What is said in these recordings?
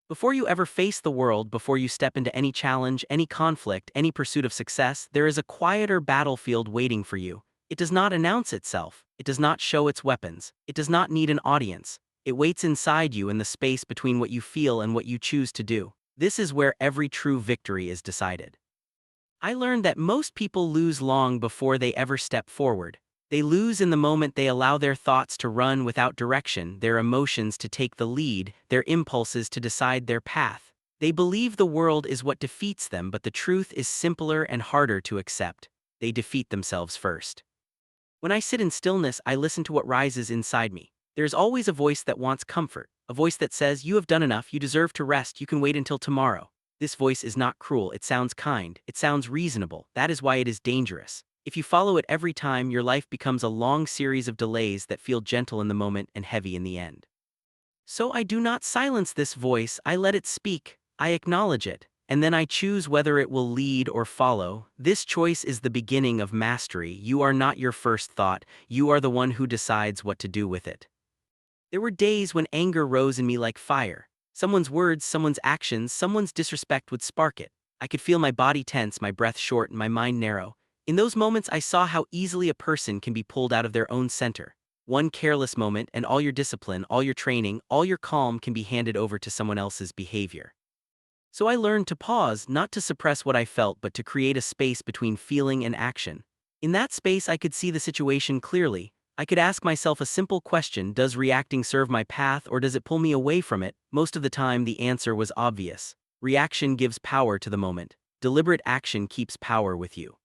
Before you ever face the world, before you step into any challenge, any conflict, any pursuit of success, there is a quieter battlefield waiting for you. It does not announce itself. It does not show its weapons. It does not need an audience. It waits inside you in the space between what you feel and what you choose to do. This is where every true victory is decided. I learned that most people lose long before they ever step forward. They lose in the moment they allow their thoughts to run without direction, their emotions to take the lead, their impulses to decide their path. They believe the world is what defeats them, but the truth is simpler and harder to accept. They defeat themselves first. When I sit in stillness, I listen to what rises inside me. There's always a voice that wants comfort, a voice that says, "You have done enough, you deserve to rest, you can wait until tomorrow." This voice is not cruel, it sounds kind, it sounds reasonable. That is why it is dangerous. If you follow it every time, your life becomes a long series of delays that feel gentle in the moment and heavy in the end. So I do not silence this voice, I let it speak, I acknowledge it, and then I choose whether it will lead or follow. This choice is the beginning of mastery. You are not your first thought, you are the one who decides what to do with it. There were days when anger rose in me like fire. Someone's words, someone's actions, someone's disrespect would spark it. I could feel my body tense, my breath short, and my mind narrow. In those moments, I saw how easily a person can be pulled out of their own center. One careless moment, and all your discipline, all your training, all your calm can be handed over to someone else's behavior. So I learned to pause, not to suppress what I felt, but to create a space between feeling and action. In that space, I could see the situation clearly. I could ask myself a simple question: does reacting serve my path or does it pull me away from it? Most of the time, the answer was obvious. Reaction gives power to the moment. Deliberate action keeps power with you.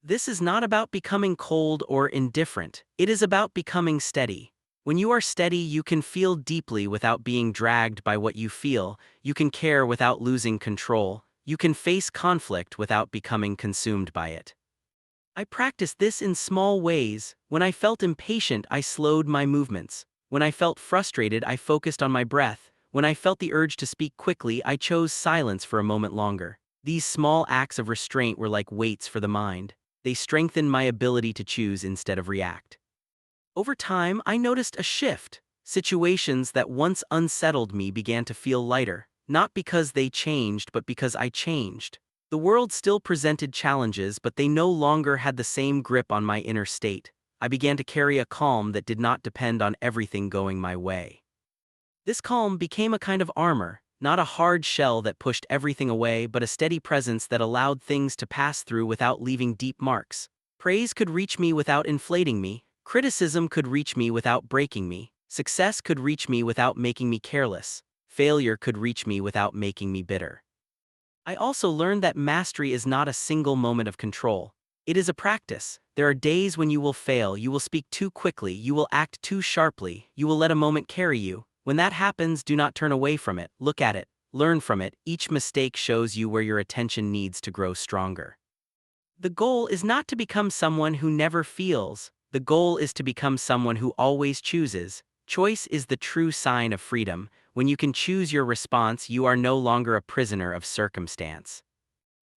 This is not about becoming cold or indifferent. It is about becoming steady. When you are steady, you can feel deeply without being dragged by what you feel. You can care without losing control. You can face conflict without becoming consumed by it. I practiced this in small ways. When I felt impatient, I slowed my movements. When I felt frustrated, I focused on my breath. When I felt the urge to speak quickly, I chose silence for a moment longer. These small acts of restraint were like weights for the mind. They strengthened my ability to choose instead of react. Over time, I noticed a shift. Situations that once unsettled me began to feel lighter, not because they changed, but because I changed. The world still presented challenges, but they no longer had the same grip on my inner state. I began to carry a calm that did not depend on everything going my way. This calm became a kind of armor, not a hard shell that pushed everything away, but a steady presence that allowed things to pass through without leaving deep marks. Praise could reach me without inflating me. Criticism could reach me without breaking me. Success could reach me without making me careless. Failure could reach me without making me bitter. I also learned that mastery is not a single moment of control. It is a practice. There are days when you will fail, you will speak too quickly, you will act too sharply, you will let a moment carry you. When that happens, do not turn away from it. Look at it. Learn from it. Each mistake shows you where your attention needs to grow stronger. The goal is not to become someone who never feels. The goal is to become someone who always chooses. Choice is the true sign of freedom. When you can choose your response, you are no longer a prisoner of circumstance.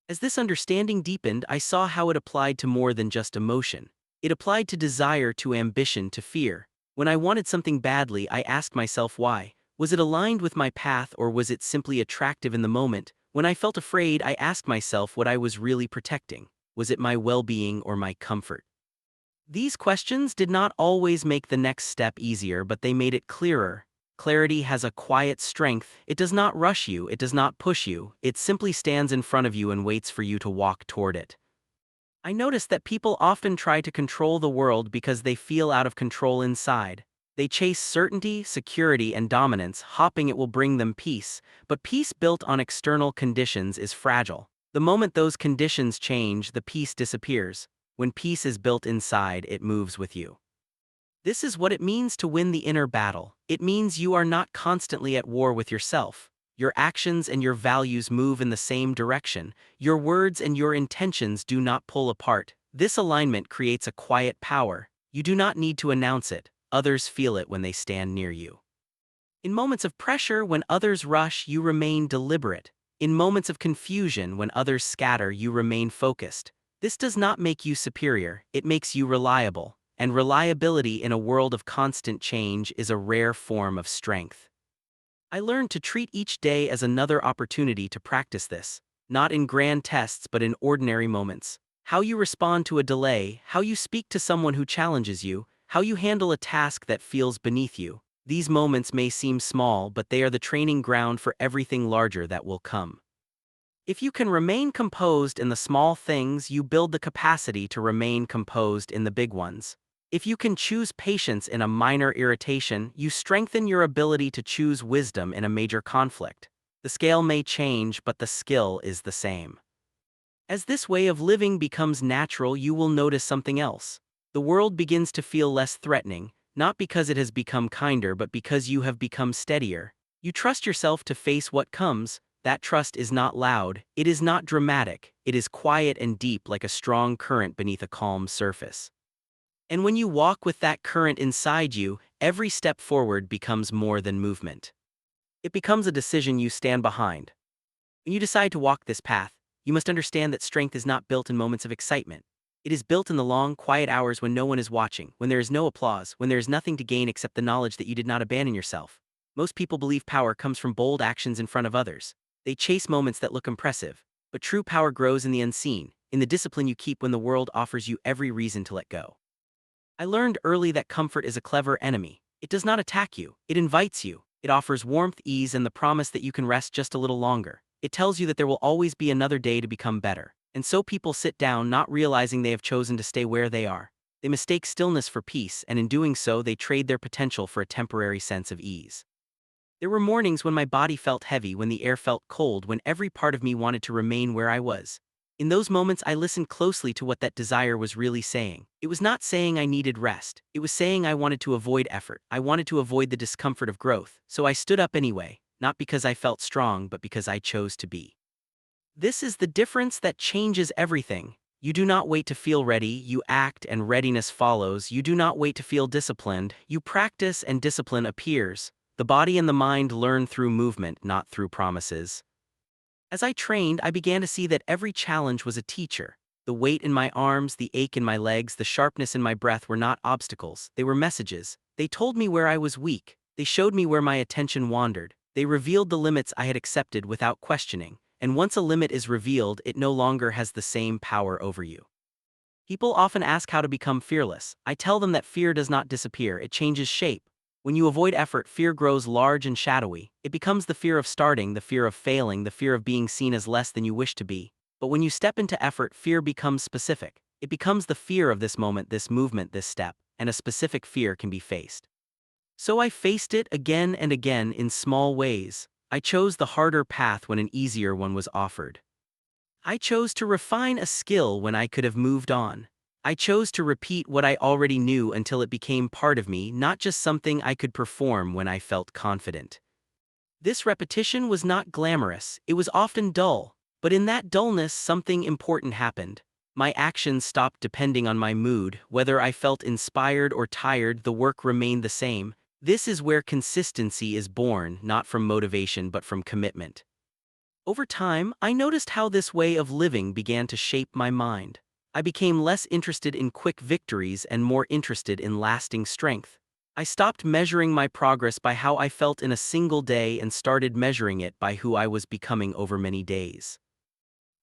As this understanding deepened, I saw how it applied to more than just emotion. It applied to desire, to ambition, to fear. When I wanted something badly, I asked myself why. Was it aligned with my path, or was it simply attractive in the moment? When I felt afraid, I asked myself what I was really protecting. Was it my well-being or my comfort? These questions did not always make the next step easier, but they made it clearer. Clarity has a quiet strength. It does not rush you, it does not push you, it simply stands in front of you and waits for you to walk toward it. I noticed that people often try to control the world because they feel out of control inside. They chase certainty, security, and dominance, hoping it will bring them peace, but peace built on external conditions is fragile. The moment those conditions change, the peace disappears. When peace is built inside, it moves with you. This is what it means to win the inner battle. It means you are not constantly at war with yourself. Your actions and your values move in the same direction. Your words and your intentions do not pull apart. This alignment creates a quiet power. You do not need to announce it. Others feel it when they stand near you. In moments of pressure, when others rush, you remain deliberate. In moments of confusion, when others scatter, you remain focused. This does not make you superior, it makes you reliable. And reliability in a world of constant change is a rare form of strength. I learned to treat each day as another opportunity to practice this, not in grand tests but in ordinary moments. How you respond to a delay, how you speak to someone who challenges you, how you handle a task that feels beneath you. These moments may seem small, but they are the training ground for everything larger that will come. If you can remain composed in the small things, you build the capacity to remain composed in the big ones. If you can choose patience in a minor irritation, you strengthen your ability to choose wisdom in a major conflict. The scale may change, but the skill is the same. As this way of living becomes natural, you will notice something else. The world begins to feel less threatening, not because it has become kinder, but because you have become steadier. You trust yourself to face what comes. That trust is not loud, it is not dramatic, it is quiet and deep like a strong current beneath a calm surface. And when you walk with that current inside you, every step forward becomes more than movement. It becomes a decision you stand behind. When you decide to walk this path, you must understand that strength is not built in moments of excitement. It is built in the long, quiet hours when no one is watching, when there is no applause, when there is nothing to gain except the knowledge that you did not abandon yourself. Most people believe power comes from bold actions in front of others. They chase moments that look impressive, but true power grows in the unseen, in the discipline you keep when the world offers you every reason to let go. I learned early that comfort is a clever enemy. It does not attack you, it invites you. It offers warmth, ease, and the promise that you can rest just a little longer. It tells you that there will always be another day to become better. And so people sit down not realizing they have chosen to stay where they are. They mistake stillness for peace, and in doing so they trade their potential for a temporary sense of ease. There were mornings when my body felt heavy, when the air felt cold, when every part of me wanted to remain where I was. In those moments I listened closely to what that desire was really saying. It was not saying I needed rest. It was saying I wanted to avoid effort. I wanted to avoid the discomfort of growth. So I stood up anyway, not because I felt strong, but because I chose to be. This is the difference that changes everything. You do not wait to feel ready, you act and readiness follows. You do not wait to feel disciplined, you practice and discipline appears. The body and the mind learn through movement, not through promises. As I trained, I began to see that every challenge was a teacher. The weight in my arms, the ache in my legs, the sharpness in my breath were not obstacles, they were messages. They told me where I was weak. They showed me where my attention wandered. They revealed the limits I had accepted without questioning. And once a limit is revealed, it no longer has the same power over you. People often ask how to become fearless. I tell them that fear does not disappear, it changes shape. When you avoid effort, fear grows large and shadowy. It becomes the fear of starting, the fear of failing, the fear of being seen as less than you wish to be. But when you step into effort, fear becomes specific. It becomes the fear of this moment, this movement, this step, and a specific fear can be faced. So I faced it again and again in small ways. I chose the harder path when an easier one was offered. I chose to refine a skill when I could have moved on. I chose to repeat what I already knew until it became part of me, not just something I could perform when I felt confident. This repetition was not glamorous, it was often dull, but in that dullness something important happened. My actions stopped depending on my mood. Whether I felt inspired or tired, the work remained the same. This is where consistency is born, not from motivation but from commitment. Over time, I noticed how this way of living began to shape my mind. I became less interested in quick victories and more interested in lasting strength. I stopped measuring my progress by how I felt in a single day and started measuring it by who I was becoming over many days.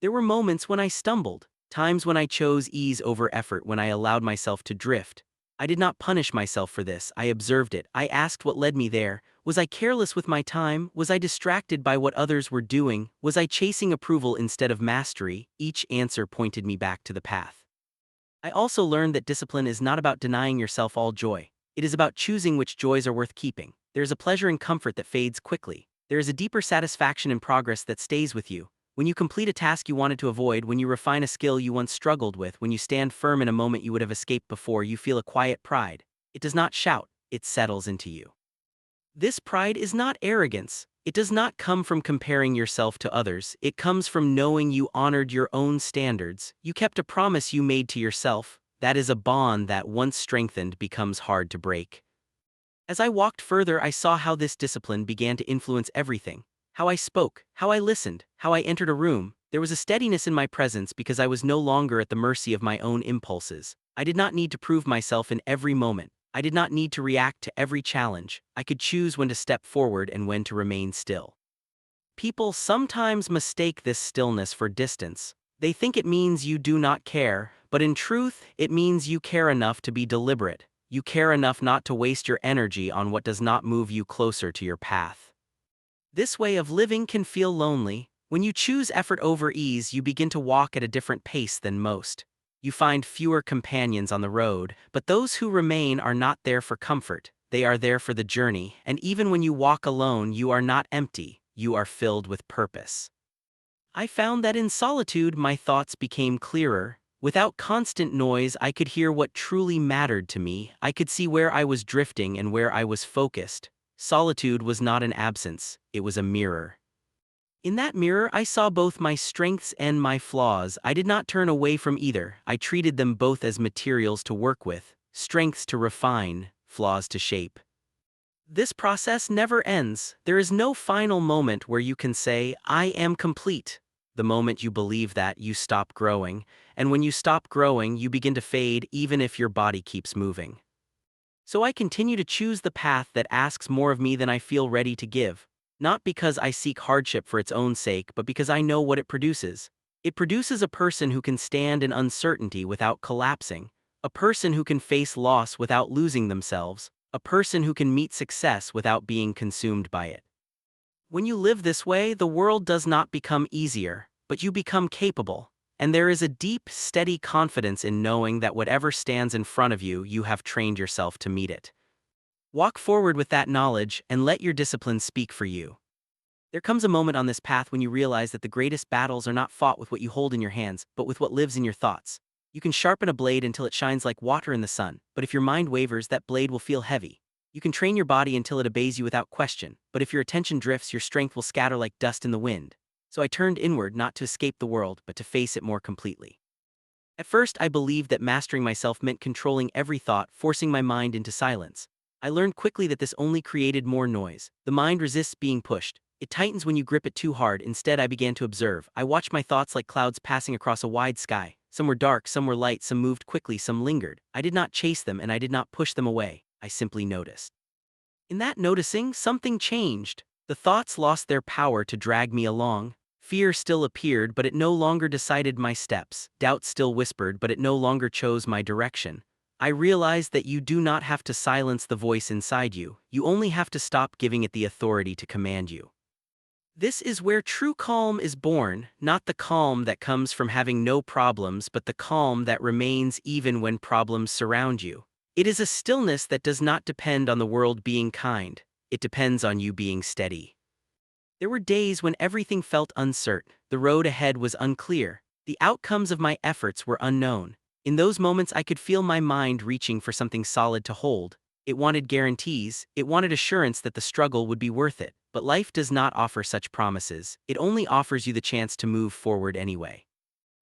There were moments when I stumbled, times when I chose ease over effort, when I allowed myself to drift. I did not punish myself for this, I observed it. I asked what led me there. Was I careless with my time? Was I distracted by what others were doing? Was I chasing approval instead of mastery? Each answer pointed me back to the path. I also learned that discipline is not about denying yourself all joy. It is about choosing which joys are worth keeping. There is a pleasure in comfort that fades quickly. There is a deeper satisfaction in progress that stays with you. When you complete a task you wanted to avoid, when you refine a skill you once struggled with, when you stand firm in a moment you would have escaped before, you feel a quiet pride. It does not shout, it settles into you. This pride is not arrogance. It does not come from comparing yourself to others. It comes from knowing you honored your own standards. You kept a promise you made to yourself. That is a bond that, once strengthened, becomes hard to break. As I walked further, I saw how this discipline began to influence everything. How I spoke, how I listened, how I entered a room. There was a steadiness in my presence because I was no longer at the mercy of my own impulses. I did not need to prove myself in every moment. I did not need to react to every challenge. I could choose when to step forward and when to remain still. People sometimes mistake this stillness for distance. They think it means you do not care, but in truth, it means you care enough to be deliberate. You care enough not to waste your energy on what does not move you closer to your path. This way of living can feel lonely. When you choose effort over ease, you begin to walk at a different pace than most. You find fewer companions on the road, but those who remain are not there for comfort. They are there for the journey, and even when you walk alone, you are not empty. You are filled with purpose. I found that in solitude, my thoughts became clearer. Without constant noise, I could hear what truly mattered to me. I could see where I was drifting and where I was focused. Solitude was not an absence, it was a mirror. In that mirror, I saw both my strengths and my flaws. I did not turn away from either. I treated them both as materials to work with, strengths to refine, flaws to shape. This process never ends. There is no final moment where you can say, I am complete. The moment you believe that, you stop growing, and when you stop growing, you begin to fade even if your body keeps moving. So I continue to choose the path that asks more of me than I feel ready to give, not because I seek hardship for its own sake, but because I know what it produces. It produces a person who can stand in uncertainty without collapsing, a person who can face loss without losing themselves, a person who can meet success without being consumed by it. When you live this way, the world does not become easier, but you become capable, and there is a deep, steady confidence in knowing that whatever stands in front of you, you have trained yourself to meet it. Walk forward with that knowledge and let your discipline speak for you. There comes a moment on this path when you realize that the greatest battles are not fought with what you hold in your hands, but with what lives in your thoughts. You can sharpen a blade until it shines like water in the sun, but if your mind wavers, that blade will feel heavy. You can train your body until it obeys you without question, but if your attention drifts, your strength will scatter like dust in the wind. So I turned inward not to escape the world, but to face it more completely. At first, I believed that mastering myself meant controlling every thought, forcing my mind into silence. I learned quickly that this only created more noise. The mind resists being pushed. It tightens when you grip it too hard. Instead, I began to observe. I watched my thoughts like clouds passing across a wide sky. Some were dark, some were light, some moved quickly, some lingered. I did not chase them and I did not push them away. I simply noticed. In that noticing, something changed. The thoughts lost their power to drag me along. Fear still appeared, but it no longer decided my steps. Doubt still whispered, but it no longer chose my direction. I realized that you do not have to silence the voice inside you. You only have to stop giving it the authority to command you. This is where true calm is born, not the calm that comes from having no problems, but the calm that remains even when problems surround you. It is a stillness that does not depend on the world being kind. It depends on you being steady. There were days when everything felt uncertain. The road ahead was unclear. The outcomes of my efforts were unknown. In those moments, I could feel my mind reaching for something solid to hold. It wanted guarantees. It wanted assurance that the struggle would be worth it. But life does not offer such promises. It only offers you the chance to move forward anyway.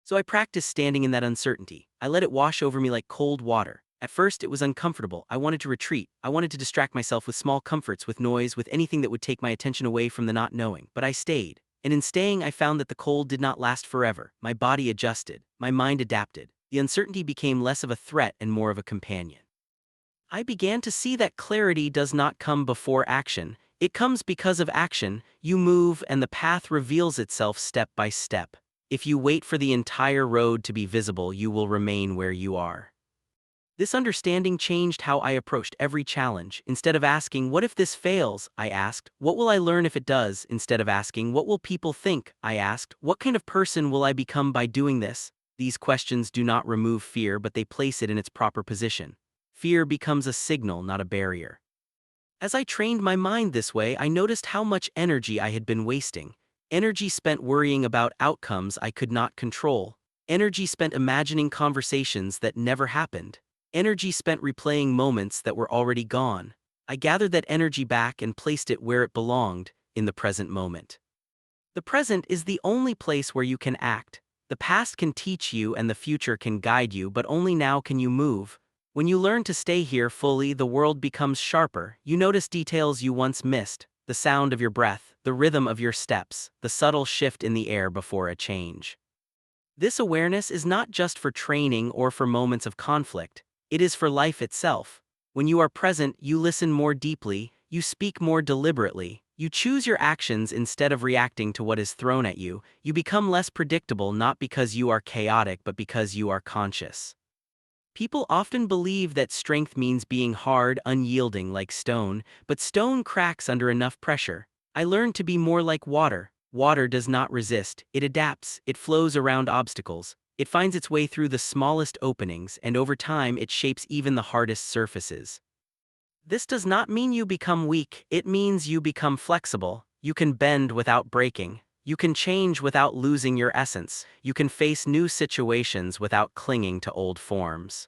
So I practiced standing in that uncertainty. I let it wash over me like cold water. At first, it was uncomfortable. I wanted to retreat. I wanted to distract myself with small comforts, with noise, with anything that would take my attention away from the not knowing. But I stayed. And in staying, I found that the cold did not last forever. My body adjusted. My mind adapted. The uncertainty became less of a threat and more of a companion. I began to see that clarity does not come before action. It comes because of action. You move and the path reveals itself step by step. If you wait for the entire road to be visible, you will remain where you are. This understanding changed how I approached every challenge. Instead of asking, what if this fails? I asked, what will I learn if it does? Instead of asking, what will people think? I asked, what kind of person will I become by doing this? These questions do not remove fear, but they place it in its proper position. Fear becomes a signal, not a barrier. As I trained my mind this way, I noticed how much energy I had been wasting. Energy spent worrying about outcomes I could not control. Energy spent imagining conversations that never happened. Energy spent replaying moments that were already gone. I gathered that energy back and placed it where it belonged, in the present moment. The present is the only place where you can act. The past can teach you and the future can guide you, but only now can you move. When you learn to stay here fully, the world becomes sharper. You notice details you once missed, the sound of your breath, the rhythm of your steps, the subtle shift in the air before a change. This awareness is not just for training or for moments of conflict. It is for life itself. When you are present, you listen more deeply, you speak more deliberately, you choose your actions instead of reacting to what is thrown at you, you become less predictable not because you are chaotic but because you are conscious. People often believe that strength means being hard, unyielding like stone, but stone cracks under enough pressure. I learned to be more like water. Water does not resist, it adapts, it flows around obstacles, it finds its way through the smallest openings, and over time it shapes even the hardest surfaces. This does not mean you become weak, it means you become flexible. You can bend without breaking. You can change without losing your essence. You can face new situations without clinging to old forms.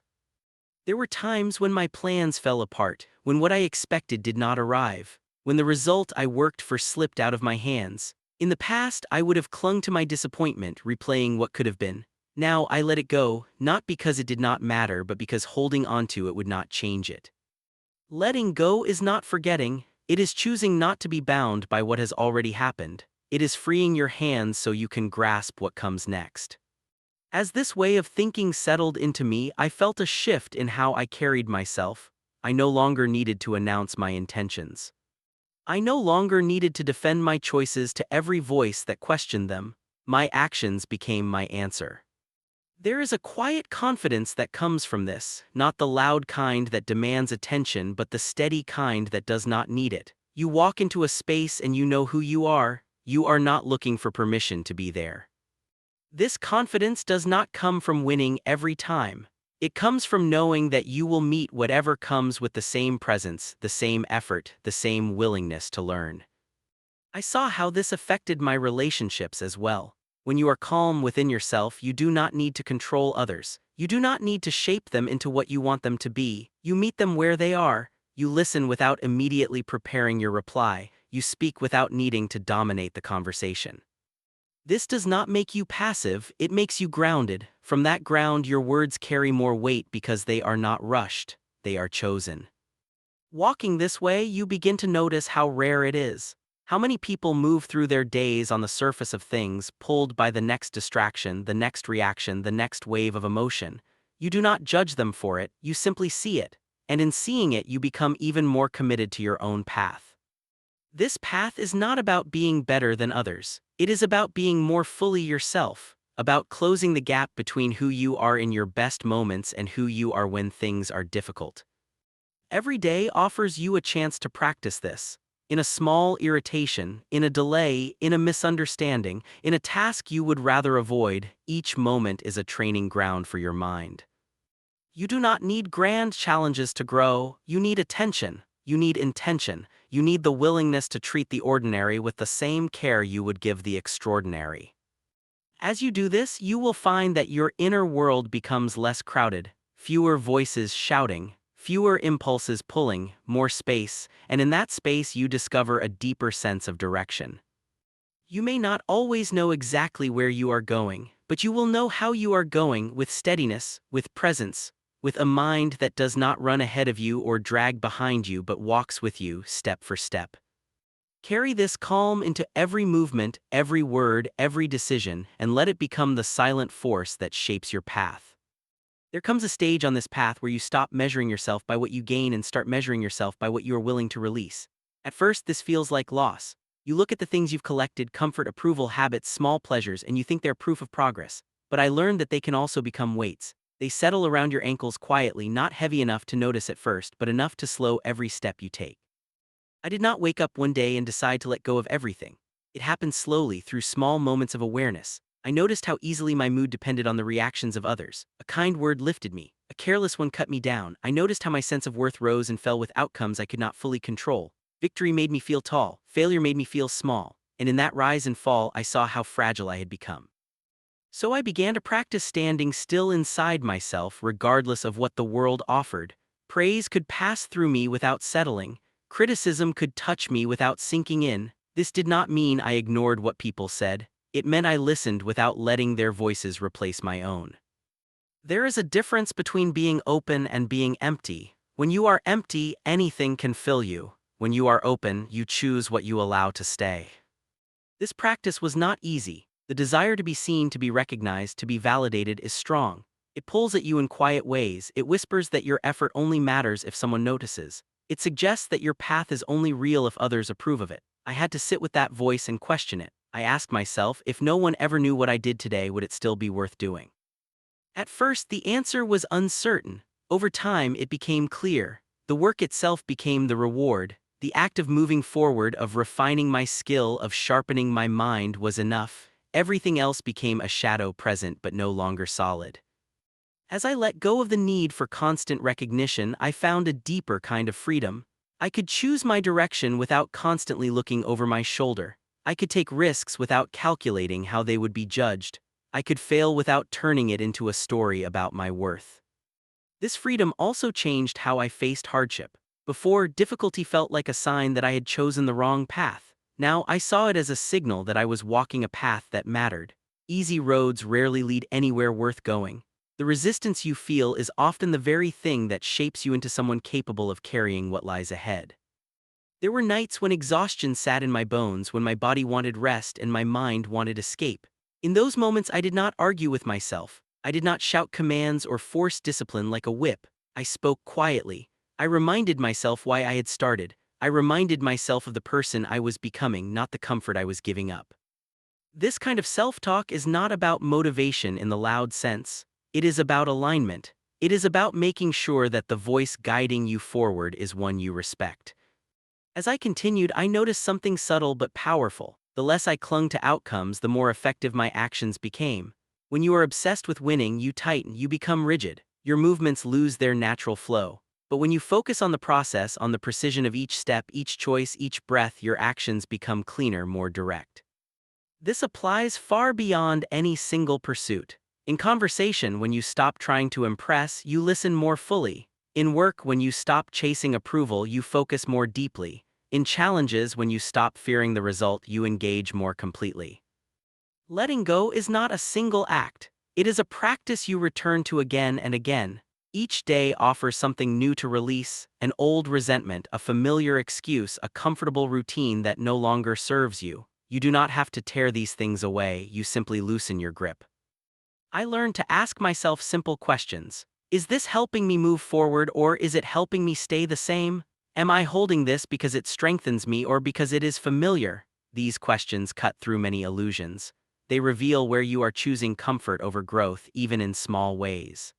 There were times when my plans fell apart, when what I expected did not arrive, when the result I worked for slipped out of my hands. In the past, I would have clung to my disappointment, replaying what could have been. Now I let it go, not because it did not matter, but because holding onto it would not change it. Letting go is not forgetting, it is choosing not to be bound by what has already happened. It is freeing your hands so you can grasp what comes next. As this way of thinking settled into me, I felt a shift in how I carried myself. I no longer needed to announce my intentions. I no longer needed to defend my choices to every voice that questioned them. My actions became my answer. There is a quiet confidence that comes from this, not the loud kind that demands attention but the steady kind that does not need it. You walk into a space and you know who you are not looking for permission to be there. This confidence does not come from winning every time. It comes from knowing that you will meet whatever comes with the same presence, the same effort, the same willingness to learn. I saw how this affected my relationships as well. When you are calm within yourself, you do not need to control others. You do not need to shape them into what you want them to be. You meet them where they are. You listen without immediately preparing your reply. You speak without needing to dominate the conversation. This does not make you passive, it makes you grounded. From that ground, your words carry more weight because they are not rushed, they are chosen. Walking this way, you begin to notice how rare it is. How many people move through their days on the surface of things, pulled by the next distraction, the next reaction, the next wave of emotion. You do not judge them for it, you simply see it. And in seeing it, you become even more committed to your own path. This path is not about being better than others. It is about being more fully yourself, about closing the gap between who you are in your best moments and who you are when things are difficult. Every day offers you a chance to practice this. In a small irritation, in a delay, in a misunderstanding, in a task you would rather avoid, each moment is a training ground for your mind. You do not need grand challenges to grow, you need attention, you need intention, you need the willingness to treat the ordinary with the same care you would give the extraordinary. As you do this, you will find that your inner world becomes less crowded, fewer voices shouting, fewer impulses pulling, more space, and in that space you discover a deeper sense of direction. You may not always know exactly where you are going, but you will know how you are going with steadiness, with presence, with a mind that does not run ahead of you or drag behind you but walks with you step for step. Carry this calm into every movement, every word, every decision, and let it become the silent force that shapes your path. There comes a stage on this path where you stop measuring yourself by what you gain and start measuring yourself by what you are willing to release. At first, this feels like loss. You look at the things you've collected, comfort, approval, habits, small pleasures, and you think they're proof of progress. But I learned that they can also become weights. They settle around your ankles quietly, not heavy enough to notice at first, but enough to slow every step you take. I did not wake up one day and decide to let go of everything. It happened slowly through small moments of awareness. I noticed how easily my mood depended on the reactions of others. A kind word lifted me, a careless one cut me down. I noticed how my sense of worth rose and fell with outcomes I could not fully control. Victory made me feel tall, failure made me feel small, and in that rise and fall I saw how fragile I had become. So I began to practice standing still inside myself regardless of what the world offered. Praise could pass through me without settling. Criticism could touch me without sinking in. This did not mean I ignored what people said. It meant I listened without letting their voices replace my own. There is a difference between being open and being empty. When you are empty, anything can fill you. When you are open, you choose what you allow to stay. This practice was not easy. The desire to be seen, to be recognized, to be validated is strong. It pulls at you in quiet ways. It whispers that your effort only matters if someone notices. It suggests that your path is only real if others approve of it. I had to sit with that voice and question it. I asked myself, if no one ever knew what I did today, would it still be worth doing? At first, the answer was uncertain. Over time, it became clear. The work itself became the reward. The act of moving forward, of refining my skill, of sharpening my mind was enough. Everything else became a shadow, present but no longer solid. As I let go of the need for constant recognition, I found a deeper kind of freedom. I could choose my direction without constantly looking over my shoulder. I could take risks without calculating how they would be judged. I could fail without turning it into a story about my worth. This freedom also changed how I faced hardship. Before, difficulty felt like a sign that I had chosen the wrong path. Now, I saw it as a signal that I was walking a path that mattered. Easy roads rarely lead anywhere worth going. The resistance you feel is often the very thing that shapes you into someone capable of carrying what lies ahead. There were nights when exhaustion sat in my bones, when my body wanted rest and my mind wanted escape. In those moments, I did not argue with myself. I did not shout commands or force discipline like a whip. I spoke quietly. I reminded myself why I had started. I reminded myself of the person I was becoming, not the comfort I was giving up. This kind of self-talk is not about motivation in the loud sense. It is about alignment. It is about making sure that the voice guiding you forward is one you respect. As I continued, I noticed something subtle but powerful. The less I clung to outcomes, the more effective my actions became. When you are obsessed with winning, you tighten, you become rigid. Your movements lose their natural flow. But when you focus on the process, on the precision of each step, each choice, each breath, your actions become cleaner, more direct. This applies far beyond any single pursuit. In conversation, when you stop trying to impress, you listen more fully. In work, when you stop chasing approval, you focus more deeply. In challenges, when you stop fearing the result, you engage more completely. Letting go is not a single act. It is a practice you return to again and again. Each day offers something new to release: an old resentment, a familiar excuse, a comfortable routine that no longer serves you. You do not have to tear these things away, you simply loosen your grip. I learned to ask myself simple questions. Is this helping me move forward, or is it helping me stay the same? Am I holding this because it strengthens me or because it is familiar? These questions cut through many illusions. They reveal where you are choosing comfort over growth, even in small ways.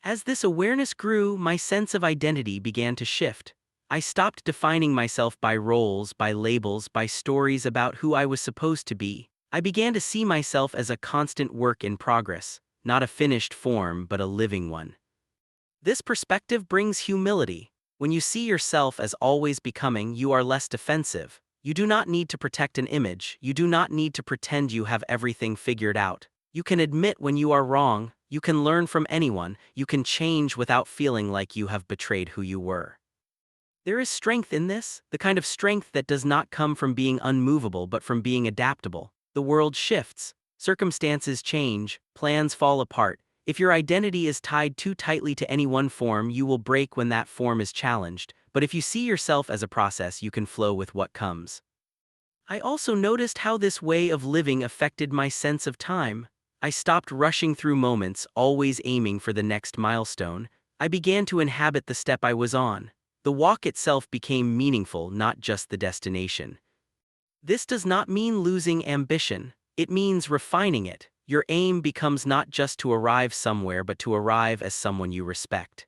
As this awareness grew, my sense of identity began to shift. I stopped defining myself by roles, by labels, by stories about who I was supposed to be. I began to see myself as a constant work in progress, not a finished form but a living one. This perspective brings humility. When you see yourself as always becoming, you are less defensive. You do not need to protect an image. You do not need to pretend you have everything figured out. You can admit when you are wrong. You can learn from anyone. You can change without feeling like you have betrayed who you were. There is strength in this, the kind of strength that does not come from being unmovable but from being adaptable. The world shifts, circumstances change, plans fall apart. If your identity is tied too tightly to any one form, you will break when that form is challenged. But if you see yourself as a process, you can flow with what comes. I also noticed how this way of living affected my sense of time. I stopped rushing through moments, always aiming for the next milestone. I began to inhabit the step I was on. The walk itself became meaningful, not just the destination. This does not mean losing ambition. It means refining it. Your aim becomes not just to arrive somewhere but to arrive as someone you respect.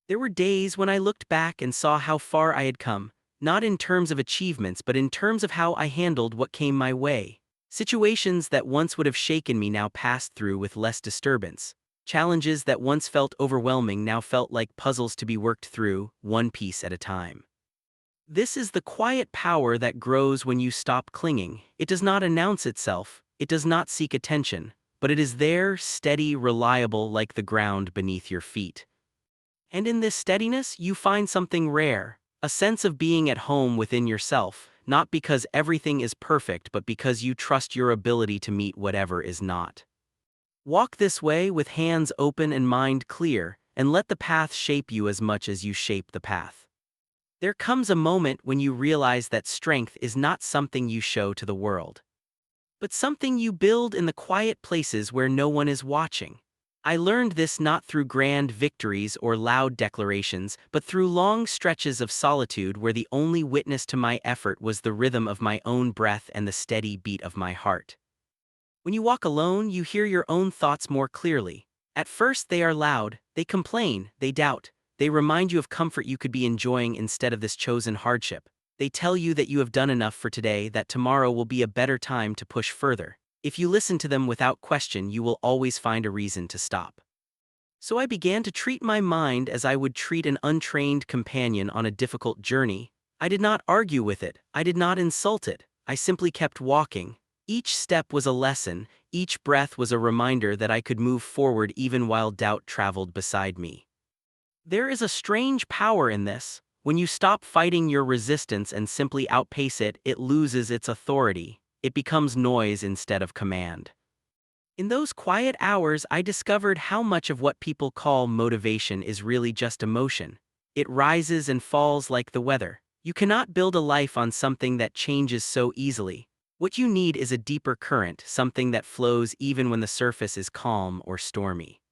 There were days when I looked back and saw how far I had come, not in terms of achievements but in terms of how I handled what came my way. Situations that once would have shaken me now passed through with less disturbance. Challenges that once felt overwhelming now felt like puzzles to be worked through, one piece at a time. This is the quiet power that grows when you stop clinging. It does not announce itself, it does not seek attention, but it is there, steady, reliable, like the ground beneath your feet. And in this steadiness, you find something rare, a sense of being at home within yourself, not because everything is perfect, but because you trust your ability to meet whatever is not. Walk this way with hands open and mind clear, and let the path shape you as much as you shape the path. There comes a moment when you realize that strength is not something you show to the world, but something you build in the quiet places where no one is watching. I learned this not through grand victories or loud declarations, but through long stretches of solitude where the only witness to my effort was the rhythm of my own breath and the steady beat of my heart. When you walk alone, you hear your own thoughts more clearly. At first, they are loud, they complain, they doubt. They remind you of comfort you could be enjoying instead of this chosen hardship. They tell you that you have done enough for today, that tomorrow will be a better time to push further. If you listen to them without question, you will always find a reason to stop. So I began to treat my mind as I would treat an untrained companion on a difficult journey. I did not argue with it, I did not insult it, I simply kept walking. Each step was a lesson, each breath was a reminder that I could move forward even while doubt traveled beside me. There is a strange power in this. When you stop fighting your resistance and simply outpace it, it loses its authority. It becomes noise instead of command. In those quiet hours, I discovered how much of what people call motivation is really just emotion. It rises and falls like the weather. You cannot build a life on something that changes so easily. What you need is a deeper current, something that flows even when the surface is calm or stormy.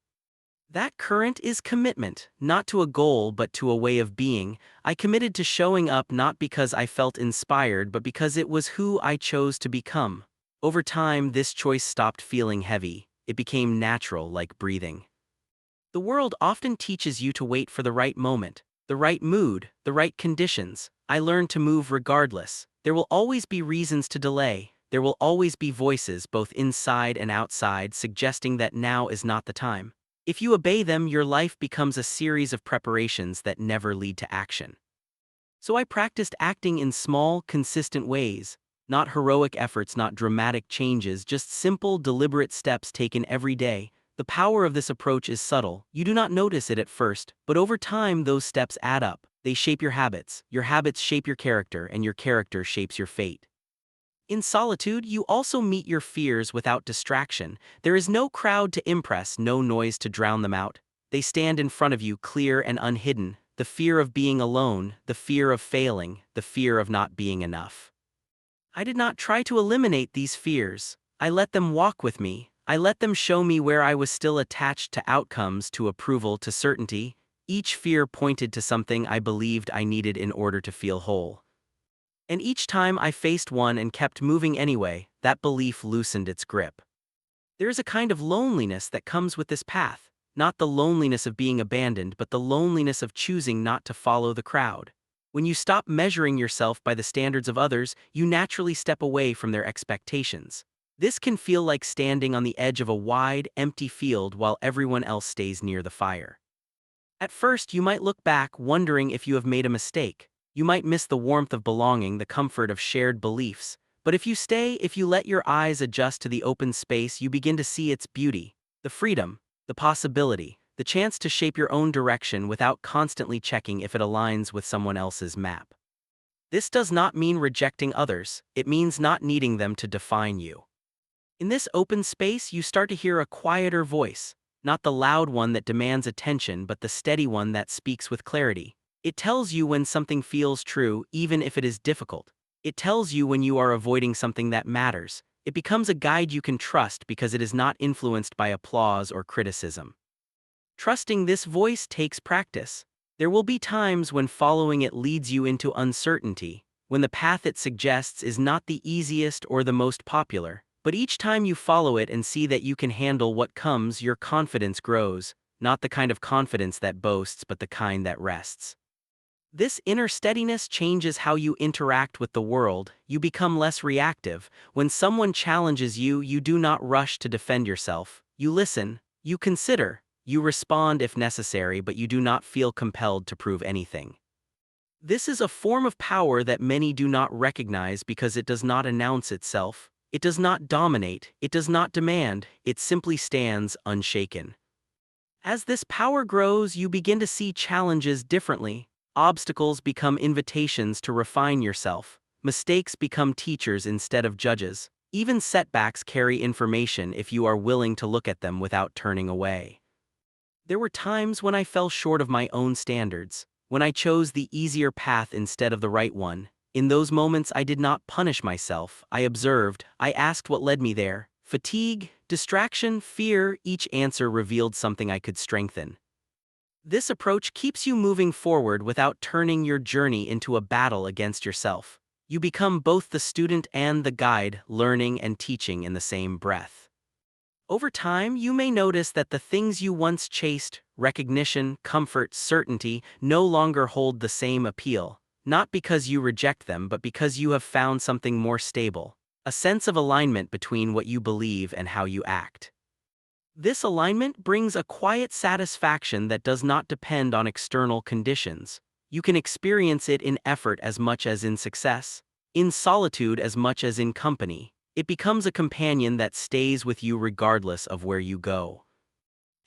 That current is commitment, not to a goal but to a way of being. I committed to showing up not because I felt inspired but because it was who I chose to become. Over time, this choice stopped feeling heavy. It became natural, like breathing. The world often teaches you to wait for the right moment, the right mood, the right conditions. I learned to move regardless. There will always be reasons to delay. There will always be voices, both inside and outside, suggesting that now is not the time. If you obey them, your life becomes a series of preparations that never lead to action. So I practiced acting in small, consistent ways. Not heroic efforts, not dramatic changes, just simple, deliberate steps taken every day. The power of this approach is subtle. You do not notice it at first, but over time those steps add up. They shape your habits shape your character, and your character shapes your fate. In solitude, you also meet your fears without distraction. There is no crowd to impress, no noise to drown them out. They stand in front of you, clear and unhidden. The fear of being alone, the fear of failing, the fear of not being enough. I did not try to eliminate these fears. I let them walk with me. I let them show me where I was still attached to outcomes, to approval, to certainty. Each fear pointed to something I believed I needed in order to feel whole. And each time I faced one and kept moving anyway, that belief loosened its grip. There is a kind of loneliness that comes with this path, not the loneliness of being abandoned, but the loneliness of choosing not to follow the crowd. When you stop measuring yourself by the standards of others, you naturally step away from their expectations. This can feel like standing on the edge of a wide, empty field while everyone else stays near the fire. At first, you might look back wondering if you have made a mistake. You might miss the warmth of belonging, the comfort of shared beliefs. But if you stay, if you let your eyes adjust to the open space, you begin to see its beauty, the freedom, the possibility, the chance to shape your own direction without constantly checking if it aligns with someone else's map. This does not mean rejecting others, it means not needing them to define you. In this open space, you start to hear a quieter voice, not the loud one that demands attention, but the steady one that speaks with clarity. It tells you when something feels true, even if it is difficult. It tells you when you are avoiding something that matters. It becomes a guide you can trust because it is not influenced by applause or criticism. Trusting this voice takes practice. There will be times when following it leads you into uncertainty, when the path it suggests is not the easiest or the most popular. But each time you follow it and see that you can handle what comes, your confidence grows, not the kind of confidence that boasts, but the kind that rests. This inner steadiness changes how you interact with the world. You become less reactive. When someone challenges you, you do not rush to defend yourself. You listen, you consider, you respond if necessary, but you do not feel compelled to prove anything. This is a form of power that many do not recognize because it does not announce itself. It does not dominate, it does not demand, it simply stands unshaken. As this power grows, you begin to see challenges differently. Obstacles become invitations to refine yourself. Mistakes become teachers instead of judges. Even setbacks carry information if you are willing to look at them without turning away. There were times when I fell short of my own standards, when I chose the easier path instead of the right one. In those moments, I did not punish myself. I observed, I asked what led me there. fatigue, distraction, fear, each answer revealed something I could strengthen. This approach keeps you moving forward without turning your journey into a battle against yourself. You become both the student and the guide, learning and teaching in the same breath. Over time, you may notice that the things you once chased, recognition, comfort, certainty, no longer hold the same appeal, not because you reject them, but because you have found something more stable, a sense of alignment between what you believe and how you act. This alignment brings a quiet satisfaction that does not depend on external conditions. You can experience it in effort as much as in success, in solitude as much as in company. It becomes a companion that stays with you regardless of where you go.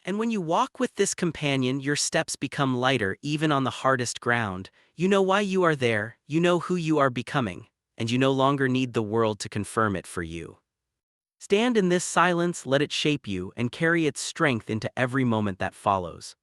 And when you walk with this companion, your steps become lighter even on the hardest ground. You know why you are there, you know who you are becoming, and you no longer need the world to confirm it for you. Stand in this silence, let it shape you, and carry its strength into every moment that follows.